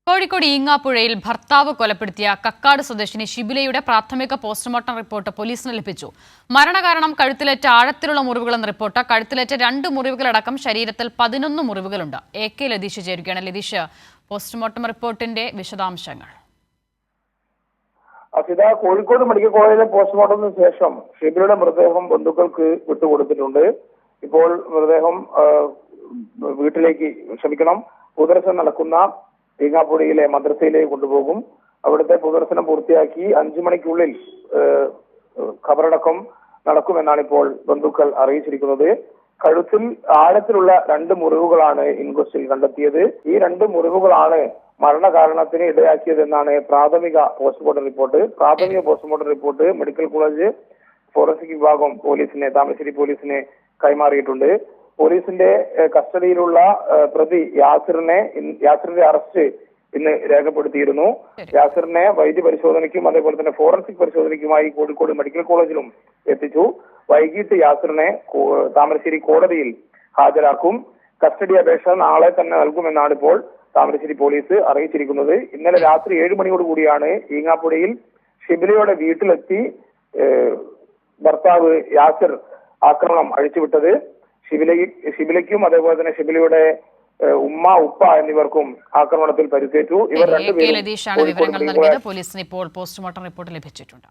കോഴിക്കോട് ഈങ്ങാപ്പുഴയിൽ ഭർത്താവ് കൊലപ്പെടുത്തിയ കക്കാട് സ്വദേശിനി ഷിബിലയുടെ പ്രാഥമിക പോസ്റ്റ്മോർട്ടം റിപ്പോർട്ട് പോലീസിന് ലഭിച്ചു. മരണകാരണം കഴുത്തിലേറ്റ ആഴത്തിലുള്ള മുറിവുകളെന്ന റിപ്പോർട്ട്. കഴുത്തിലേറ്റ 2 മുറിവുകളടക്കം ശരീരത്തിൽ 11 മുറിവുകളുണ്ട്. AK ലതീഷ് ചേരുകയാണ്. ലതീഷ്, പോസ്റ്റ്മോർട്ടം റിപ്പോർട്ടിന്റെ വിശദാംശങ്ങൾ. കോഴിക്കോട് മെഡിക്കൽ കോളേജിലെ പോസ്റ്റ്മോർട്ടത്തിന് ശേഷം ഷിബിലയുടെ മൃതദേഹം ബന്ധുക്കൾക്ക് വിട്ടുകൊടുത്തിട്ടുണ്ട്. ഇപ്പോൾ മൃതദേഹം പൊതുദർശനം നടക്കുന്ന ഈങ്ങാപ്പുഴയിലെ മദ്രസയിലേക്ക് കൊണ്ടുപോകും. അവിടുത്തെ പൊതുദർശനം പൂർത്തിയാക്കി 5 മണിക്കുള്ളിൽ ഖബറടക്കം നടക്കുമെന്നാണ് ഇപ്പോൾ ബന്ധുക്കൾ അറിയിച്ചിരിക്കുന്നത്. കഴുത്തിൽ ആഴത്തിലുള്ള 2 മുറിവുകളാണ് ഇൻക്വസ്റ്റിൽ കണ്ടെത്തിയത്. ഈ 2 മുറിവുകളാണ് മരണകാരണത്തിന് ഇടയാക്കിയതെന്നാണ് പ്രാഥമിക postmortem report. Medical college forensic വിഭാഗം താമരശ്ശേരി പോലീസിനെ കൈമാറിയിട്ടുണ്ട്. പോലീസിന്റെ കസ്റ്റഡിയിലുള്ള പ്രതി യാസിറിന്റെ അറസ്റ്റ് ഇന്ന് രേഖപ്പെടുത്തിയിരുന്നു. യാസിറിനെ വൈദ്യ പരിശോധനയ്ക്കും അതേപോലെ തന്നെ ഫോറൻസിക് പരിശോധനയ്ക്കുമായി കോഴിക്കോട് മെഡിക്കൽ കോളേജിലും എത്തിച്ചു. വൈകിട്ട് യാസിറിനെ താമരശ്ശേരി കോടതിയിൽ ഹാജരാക്കും. കസ്റ്റഡി അപേക്ഷ നാളെ തന്നെ നൽകുമെന്നാണ് ഇപ്പോൾ താമരശ്ശേരി പോലീസ് അറിയിച്ചിരിക്കുന്നത്. ഇന്നലെ രാത്രി 7 മണിയോടുകൂടിയാണ് ഈങ്ങാപ്പുഴയിൽ ഷിബിലയുടെ വീട്ടിലെത്തി ഭർത്താവ് യാസിർ ആക്രമണം അഴിച്ചുവിട്ടത്. ഷിബിലയ്ക്കും അതേപോലെ തന്നെ ഷിബിലയുടെ ഉപ്പ എന്നിവർക്കും ആക്രമണത്തിൽ പരിക്കേറ്റു. AK ലതീഷാണ് വിവരങ്ങൾ നൽകിയത്. പോലീസിന് ഇപ്പോൾ പോസ്റ്റ്മോർട്ടം റിപ്പോർട്ട് ലഭിച്ചിട്ടുണ്ട്.